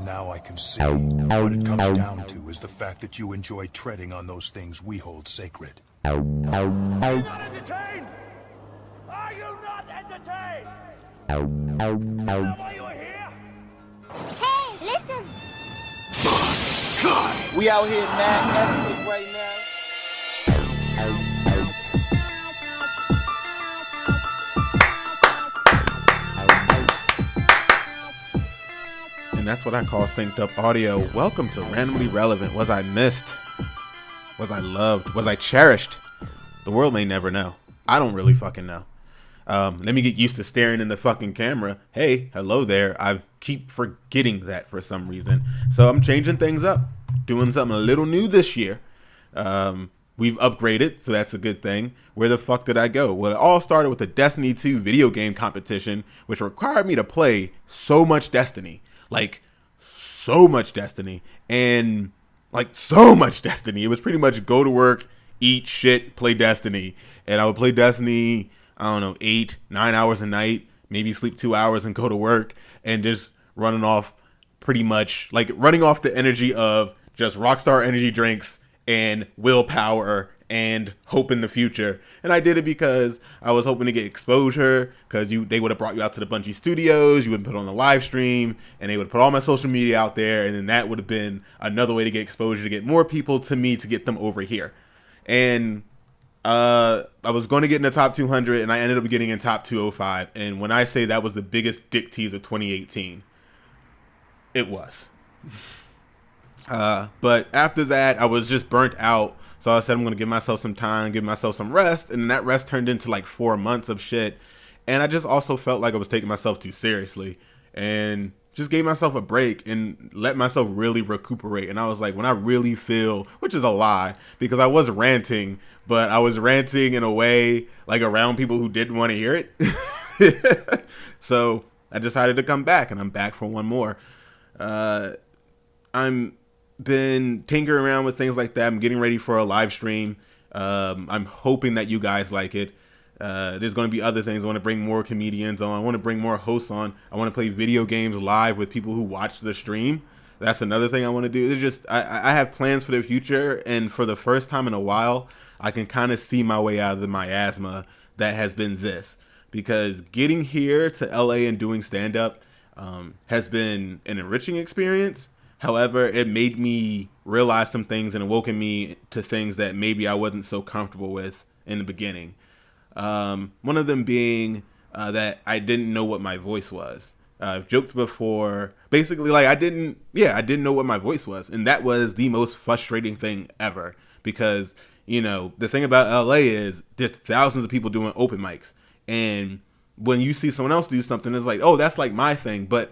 Now I can see. What it comes down to is the fact that you enjoy treading on those things we hold sacred. Are you not entertained? Are you not entertained? Is that why you are here? Hey, listen! God! We out here mad epic right now. And that's what I call synced up audio. Welcome to Randomly Relevant. Was I missed? Was I loved? Was I cherished? The world may never know. I don't really fucking know. Let me get used to staring in the fucking camera. Hey, hello there. I keep forgetting that for some reason. So I'm changing things up. Doing something a little new this year. We've upgraded, so that's a good thing. Where the fuck did I go? Well, it all started with the Destiny 2 video game competition, which required me to play so much Destiny. Like, so much Destiny. And, like, so much Destiny. It was pretty much go to work, eat shit, play Destiny. And I would play Destiny, I don't know, 8, 9 hours a night. Maybe sleep 2 hours and go to work. And just running off pretty much, like, running off the energy of just Rockstar energy drinks and willpower and hope in the future. And I did it because I was hoping to get exposure, because they would have brought you out to the Bungie studios, you would put on a live stream, and they would put all my social media out there, and then that would have been another way to get exposure, to get more people to me, to get them over here. And I was going to get in the top 200, and I ended up getting in top 205. And when I say that was the biggest dick tease of 2018, it was. But after that, I was just burnt out. So I said, I'm going to give myself some time, give myself some rest. And that rest turned into like 4 months of shit. And I just also felt like I was taking myself too seriously, and just gave myself a break and let myself really recuperate. And I was like, when I really feel, which is a lie, because I was ranting, but I was ranting in a way like around people who didn't want to hear it. So I decided to come back, and I'm back for one more. I'm been tinkering around with things like that. I'm getting ready for a live stream. I'm hoping that you guys like it. There's going to be other things. I want to bring more comedians on. I want to bring more hosts on. I want to play video games live with people who watch the stream. That's another thing I want to do. It's just, I have plans for the future, and for the first time in a while, I can kind of see my way out of the miasma that has been this. Because getting here to LA and doing stand-up has been an enriching experience. However, it made me realize some things and awoken me to things that maybe I wasn't so comfortable with in the beginning. One of them being that I didn't know what my voice was. I've joked before, basically, like I didn't know what my voice was. And that was the most frustrating thing ever. Because, you know, the thing about LA is there's thousands of people doing open mics. And when you see someone else do something, it's like, oh, that's like my thing. But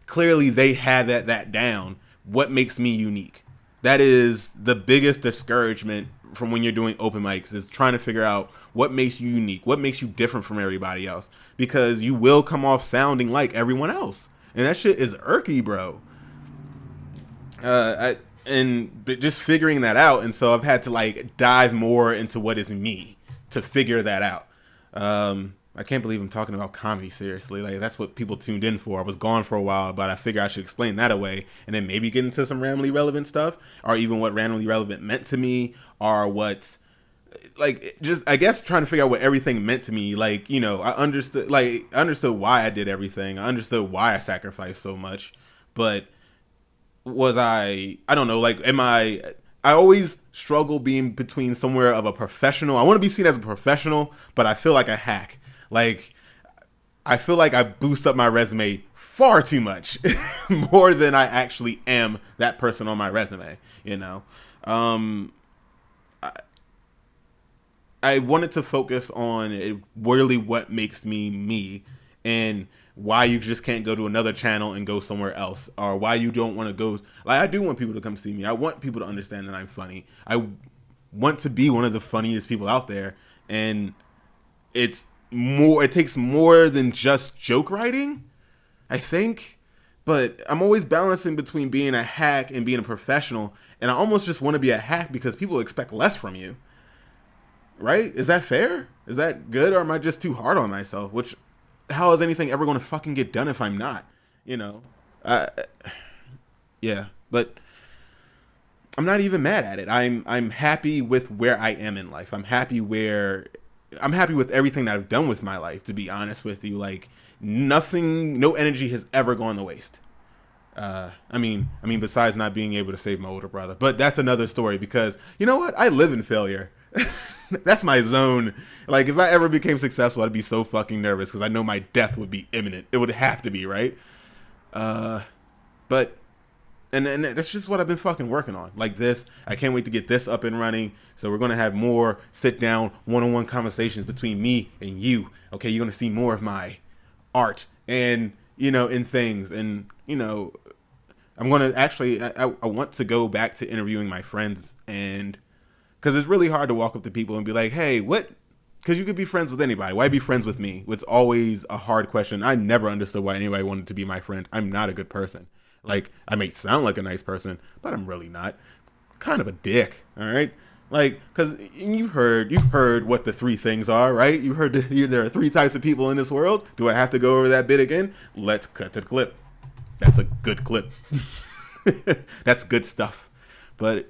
clearly they had that down. What makes me unique? That is the biggest discouragement from when you're doing open mics, is trying to figure out what makes you unique, what makes you different from everybody else, because you will come off sounding like everyone else, and that shit is irky, bro. But just figuring that out, and so I've had to like dive more into what is me to figure that out. I can't believe I'm talking about comedy seriously. Like, that's what people tuned in for. I was gone for a while, but I figure I should explain that away, and then maybe get into some randomly relevant stuff, or even what randomly relevant meant to me, or what, like, just, I guess, trying to figure out what everything meant to me. Like, you know, I understood why I did everything. I understood why I sacrificed so much, but was I don't know, like, I always struggle being between somewhere of a professional. I want to be seen as a professional, but I feel like a hack. Like, I feel like I boost up my resume far too much, more than I actually am that person on my resume, you know? I wanted to focus on really what makes me me, and why you just can't go to another channel and go somewhere else, or why you don't want to go. Like, I do want people to come see me. I want people to understand that I'm funny. I want to be one of the funniest people out there, and it takes more than just joke writing, I think. But I'm always balancing between being a hack and being a professional, and I almost just want to be a hack because people expect less from you. Right? Is that fair? Is that good? Or am I just too hard on myself? How is anything ever going to fucking get done if I'm not? You know? Yeah, but I'm not even mad at it. I'm happy with where I am in life. I'm happy with everything that I've done with my life, to be honest with you. Like, no energy has ever gone to waste. I mean, besides not being able to save my older brother, but that's another story, because you know what? I live in failure. That's my zone. Like, if I ever became successful, I'd be so fucking nervous because I know my death would be imminent. It would have to be, right? But and that's just what I've been fucking working on. Like this, I can't wait to get this up and running. So we're gonna have more sit down one-on-one conversations between me and you. Okay, you're gonna see more of my art and in things, and I'm gonna actually I want to go back to interviewing my friends, and because it's really hard to walk up to people and be like, hey, what? Because you could be friends with anybody. Why be friends with me? It's always a hard question. I never understood why anybody wanted to be my friend. I'm not a good person. Like, I may sound like a nice person, but I'm really not. Kind of a dick, all right? Like, because you've heard what the three things are, right? You heard there are three types of people in this world. Do I have to go over that bit again? Let's cut to the clip. That's a good clip. That's good stuff. But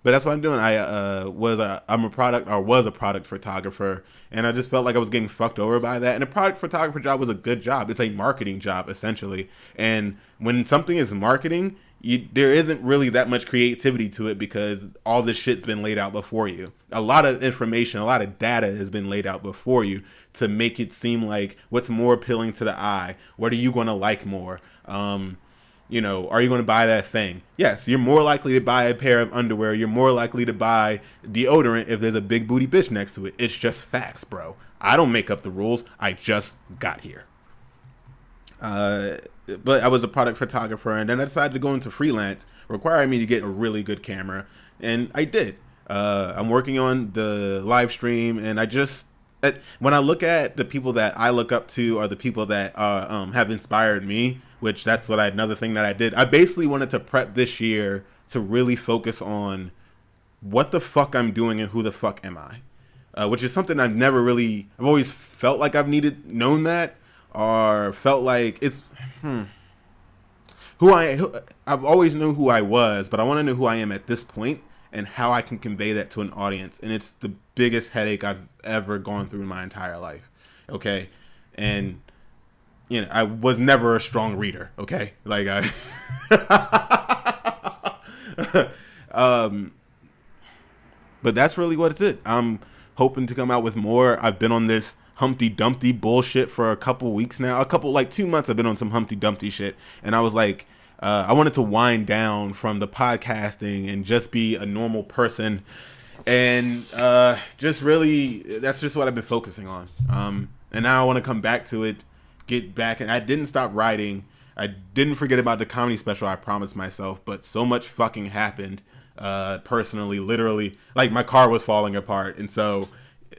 but that's what I'm doing. I'm a product photographer, and I just felt like I was getting fucked over by that. And a product photographer job was a good job. It's a marketing job, essentially. And when something is marketing, there isn't really that much creativity to it, because all this shit's been laid out before you. A lot of information, a lot of data has been laid out before you to make it seem like what's more appealing to the eye. What are you going to like more? Are you going to buy that thing? Yes, you're more likely to buy a pair of underwear. You're more likely to buy deodorant if there's a big booty bitch next to it. It's just facts, bro. I don't make up the rules. I just got here. But I was a product photographer, and then I decided to go into freelance, requiring me to get a really good camera, and I did. I'm working on the live stream, and when I look at the people that I look up to, or the people that have inspired me, which that's another thing that I did. I basically wanted to prep this year to really focus on what the fuck I'm doing and who the fuck am I, which is something I've always felt like I've known that, or felt like it's I've always known who I was, but I want to know who I am at this point and how I can convey that to an audience. And it's the biggest headache I've ever gone through in my entire life. Okay. And I was never a strong reader. Okay. Like but that's really what it's it. I'm hoping to come out with more. I've been on this Humpty Dumpty bullshit for a couple weeks now. 2 months I've been on some Humpty Dumpty shit. And I was like, I wanted to wind down from the podcasting and just be a normal person. And that's just what I've been focusing on. And now I want to come back to it, get back. And I didn't stop writing. I didn't forget about the comedy special, I promised myself. But so much fucking happened personally, literally. Like, my car was falling apart. And so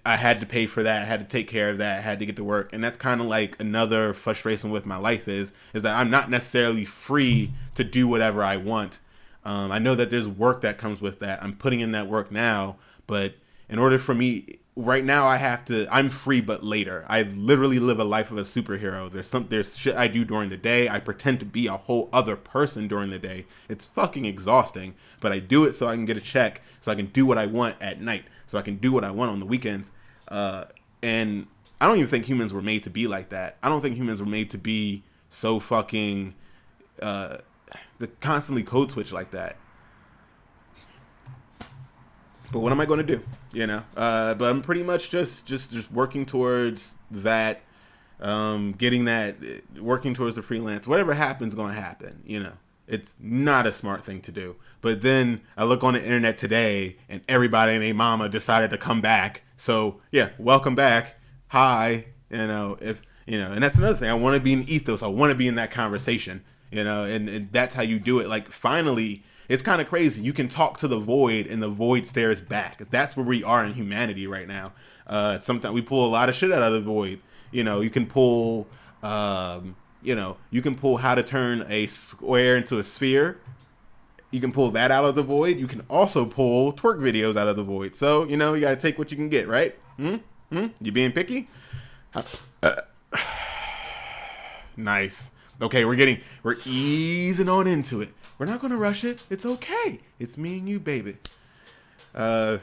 I had to pay for that. I had to take care of that. I had to get to work. And that's kind of like another frustration with my life is that I'm not necessarily free to do whatever I want. I know that there's work that comes with that. I'm putting in that work now. But in order for me, right now, I'm free, but later. I literally live a life of a superhero. There's shit I do during the day. I pretend to be a whole other person during the day. It's fucking exhausting. But I do it so I can get a check, so I can do what I want at night, so I can do what I want on the weekends. And I don't even think humans were made to be like that. I don't think humans were made to be so fucking the constantly code switch like that. But what am I going to do? But I'm pretty much just working towards that, getting that, working towards the freelance. Whatever happens, going to happen. It's not a smart thing to do. But then I look on the internet today, and everybody and their mama decided to come back. So yeah, welcome back. Hi, and that's another thing. I want to be in ethos. I want to be in that conversation. And that's how you do it. Like, finally, it's kind of crazy. You can talk to the void, and the void stares back. That's where we are in humanity right now. Sometimes we pull a lot of shit out of the void. You can pull, you can pull how to turn a square into a sphere. You can pull that out of the void. You can also pull twerk videos out of the void. So, you got to take what you can get, right? You being picky? Nice. Okay, we're easing on into it. We're not gonna rush it. It's okay. It's me and you, baby. But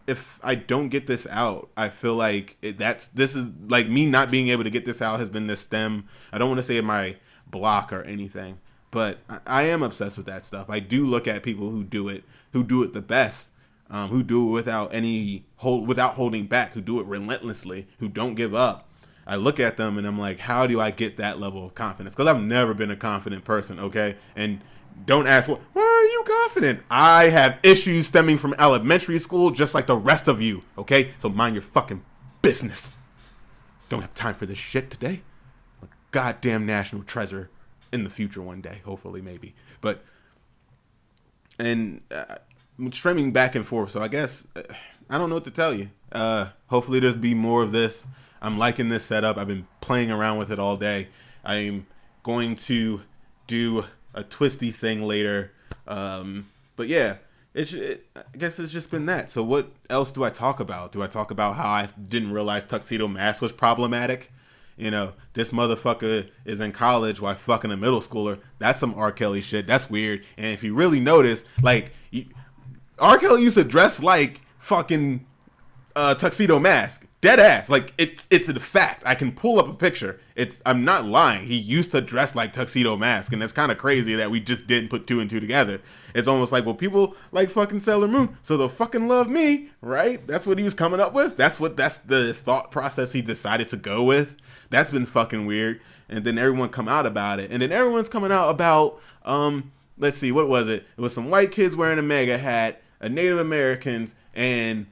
if I don't get this out, I feel like this is like me not being able to get this out has been the stem. I don't want to say my block or anything, but I am obsessed with that stuff. I do look at people who do it the best, who do it without holding back, who do it relentlessly, who don't give up. I look at them and I'm like, how do I get that level of confidence? Because I've never been a confident person, okay? And don't ask, why are you confident? I have issues stemming from elementary school just like the rest of you, okay? So mind your fucking business. Don't have time for this shit today. A goddamn national treasure in the future one day, hopefully, maybe. But, and streaming back and forth, so I guess, I don't know what to tell you. Hopefully there's be more of this. I'm liking this setup. I've been playing around with it all day. I'm going to do a twisty thing later. But yeah, I guess it's just been that. So what else do I talk about? Do I talk about how I didn't realize Tuxedo Mask was problematic? You know, this motherfucker is in college while fucking a middle schooler. That's some R. Kelly shit. That's weird. And if you really notice, like, R. Kelly used to dress like fucking Tuxedo Mask. Dead ass. Like, it's a fact. I can pull up a picture. I'm not lying. He used to dress like Tuxedo Mask, and it's kind of crazy that we just didn't put two and two together. It's almost like, well, people like fucking Sailor Moon, so they'll fucking love me, right? That's what he was coming up with. That's the thought process he decided to go with. That's been fucking weird. And then everyone come out about it. And then everyone's coming out about, let's see, what was it? It was some white kids wearing a MAGA hat, a Native Americans, and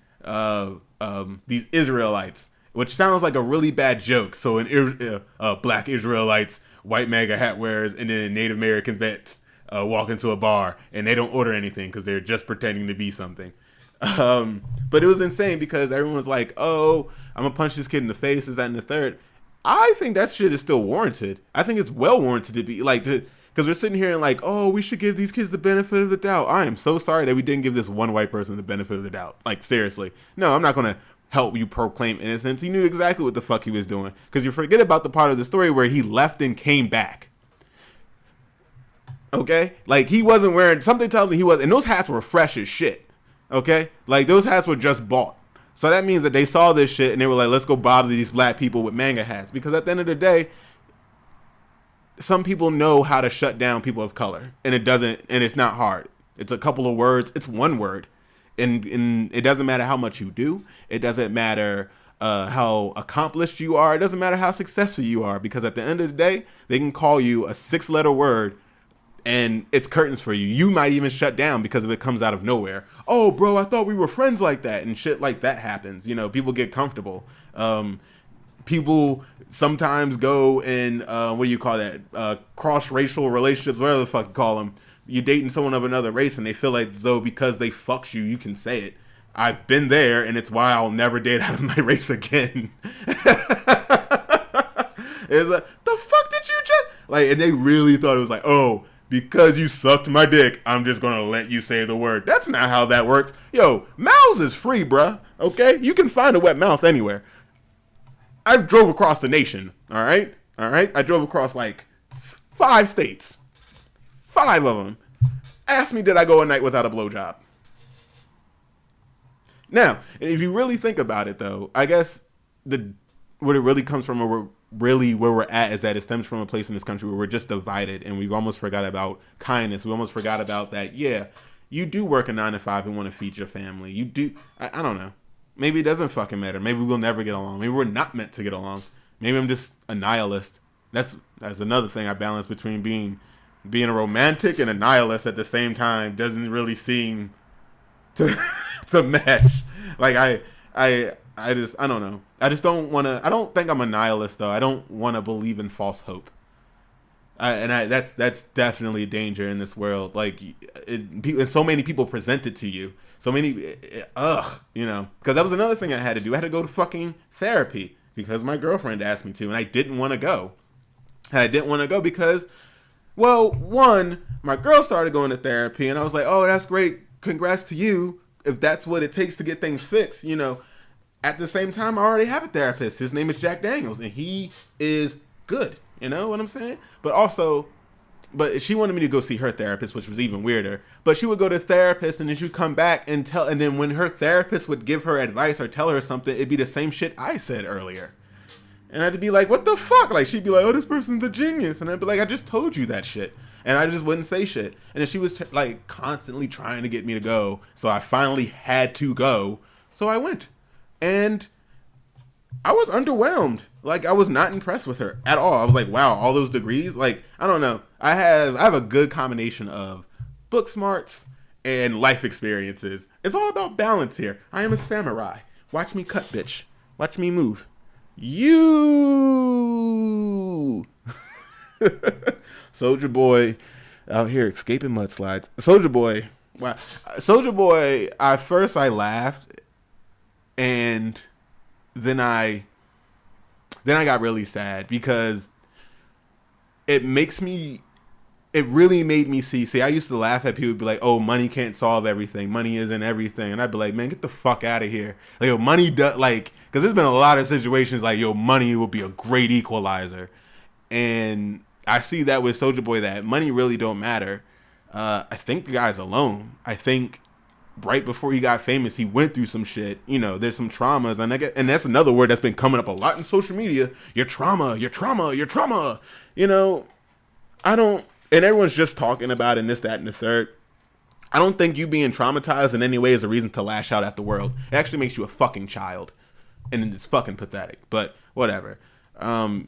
these Israelites, which sounds like a really bad joke. So an black Israelites, white MAGA hat wearers, and then Native American vets walk into a bar and they don't order anything because they're just pretending to be something. But it was insane because everyone was like, oh, I'm gonna punch this kid in the face, is that and the third. I think that shit is still warranted. I think it's well warranted to be like, because we're sitting here and like, oh, we should give these kids the benefit of the doubt. I am so sorry that we didn't give this one white person the benefit of the doubt. Like, seriously. No, I'm not going to help you proclaim innocence. He knew exactly what the fuck he was doing. Because you forget about the part of the story where he left and came back. Okay? Like, he wasn't wearing, something tells me he was, and those hats were fresh as shit. Okay? Like, those hats were just bought. So that means that they saw this shit and they were like, let's go bother these black people with MAGA hats. Because at the end of the day, some people know how to shut down people of color, and it's not hard. It's a couple of words. It's one word, and it doesn't matter how much you do. It doesn't matter how accomplished you are. It doesn't matter how successful you are, because at the end of the day, they can call you a 6-letter word, and it's curtains for you. You might even shut down because if it comes out of nowhere. Oh, bro, I thought we were friends like that, and shit like that happens. You know, people get comfortable. People sometimes go in, what do you call that? Cross-racial relationships, whatever the fuck you call them. You're dating someone of another race and they feel like though because they fucked you, you can say it. I've been there, and it's why I'll never date out of my race again. It's like, the fuck did you just... Like, and they really thought it was like, oh, because you sucked my dick, I'm just going to let you say the word. That's not how that works. Yo, mouths is free, bruh. Okay? You can find a wet mouth anywhere. I've drove across the nation, all right? I drove across like 5 states. 5 of them. Ask me, did I go a night without a blowjob? Now, if you really think about it, though, I guess what it really comes from, or really where we're at, is that it stems from a place in this country where we're just divided, and we've almost forgot about kindness. We almost forgot about that, yeah, you do work a 9 to 5 and want to feed your family. You do, I don't know. Maybe it doesn't fucking matter. Maybe we'll never get along. Maybe we're not meant to get along. Maybe I'm just a nihilist. That's another thing I balance between being a romantic and a nihilist at the same time. Doesn't really seem to mesh. Like I don't know. I just don't want to. I don't think I'm a nihilist though. I don't want to believe in false hope. That's definitely a danger in this world. Like, so many people present it to you. So many, you know, because that was another thing I had to do. I had to go to fucking therapy because my girlfriend asked me to, and I didn't want to go. And I didn't want to go because, well, one, my girl started going to therapy, and I was like, oh, that's great. Congrats to you. If that's what it takes to get things fixed, you know. At the same time, I already have a therapist. His name is Jack Daniels, and he is good. You know what I'm saying? But she wanted me to go see her therapist, which was even weirder. But she would go to therapist, and then she'd come back and then when her therapist would give her advice or tell her something, it'd be the same shit I said earlier. And I'd be like, what the fuck? Like, she'd be like, oh, this person's a genius. And I'd be like, I just told you that shit. And I just wouldn't say shit. And then she was like constantly trying to get me to go. So I finally had to go. So I went. And I was underwhelmed. Like, I was not impressed with her at all. I was like, wow, all those degrees? Like, I don't know. I have a good combination of book smarts and life experiences. It's all about balance here. I am a samurai. Watch me cut, bitch. Watch me move. You Soldier Boy out here escaping mudslides. Soldier Boy. Wow. Soldier Boy, at first I laughed, and then I got really sad because it really made me see, I used to laugh at people be like, oh, money can't solve everything. Money isn't everything. And I'd be like, man, get the fuck out of here. Like, yo, money does, like, because there's been a lot of situations like, yo, money will be a great equalizer. And I see that with Soulja Boy, that money really don't matter. I think the guy's alone. I think right before he got famous, he went through some shit. You know, there's some traumas. And that's another word that's been coming up a lot in social media. Your trauma. You know, and everyone's just talking about it and this, that, and the third. I don't think you being traumatized in any way is a reason to lash out at the world. It actually makes you a fucking child. And it's fucking pathetic, but whatever. I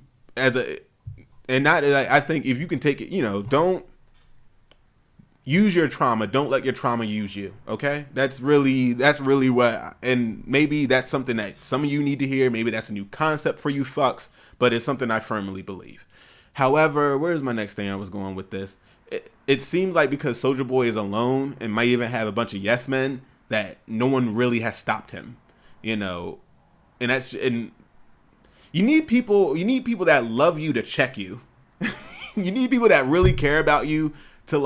think if you can take it, you know, don't use your trauma. Don't let your trauma use you. Okay. That's really what, and maybe that's something that some of you need to hear. Maybe that's a new concept for you fucks, but it's something I firmly believe. However, where's my next thing I was going with this? It seems like because Soulja Boy is alone and might even have a bunch of yes men, that no one really has stopped him, you know. And you need people that love you to check you. You need people that really care about you to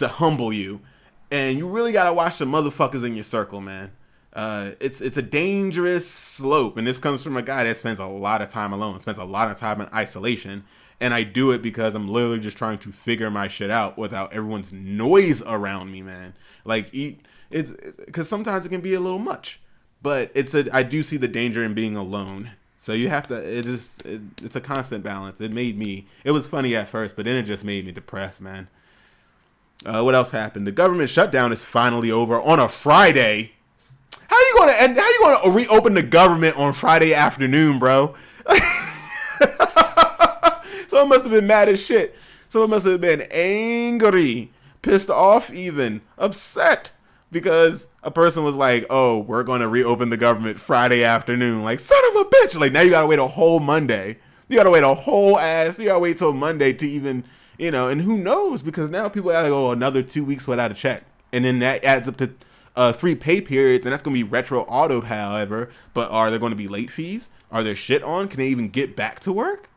humble you. And you really gotta watch the motherfuckers in your circle, man. It's a dangerous slope, and this comes from a guy that spends a lot of time alone, spends a lot of time in isolation. And I do it because I'm literally just trying to figure my shit out without everyone's noise around me, man. Like, it's because sometimes it can be a little much. But I do see the danger in being alone. So you have to, it's a constant balance. It was funny at first, but then it just made me depressed, man. What else happened? The government shutdown is finally over on a Friday. How you gonna reopen the government on Friday afternoon, bro? Someone must have been mad as shit. Someone must have been angry, pissed off even, upset. Because a person was like, oh, we're going to reopen the government Friday afternoon. Like, son of a bitch. Like, now you got to wait a whole Monday. You got to wait a whole ass. You got to wait till Monday to even, you know, and who knows? Because now people got to go another 2 weeks without a check. And then that adds up to 3 pay periods. And that's going to be retro autoed, however. But are there going to be late fees? Are there shit on? Can they even get back to work?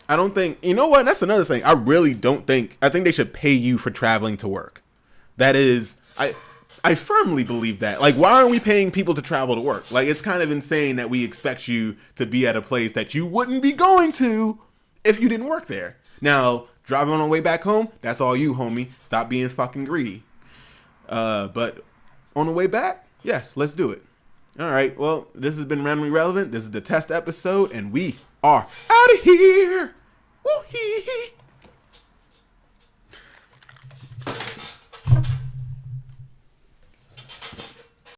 I don't think, you know what? That's another thing. I think they should pay you for traveling to work. That is, I firmly believe that. Like, why aren't we paying people to travel to work? Like, it's kind of insane that we expect you to be at a place that you wouldn't be going to if you didn't work there. Now, driving on the way back home, that's all you, homie. Stop being fucking greedy. But on the way back, yes, let's do it. All right, well, this has been Randomly Relevant. This is the test episode, and we are out of here. Woo-hee-hee.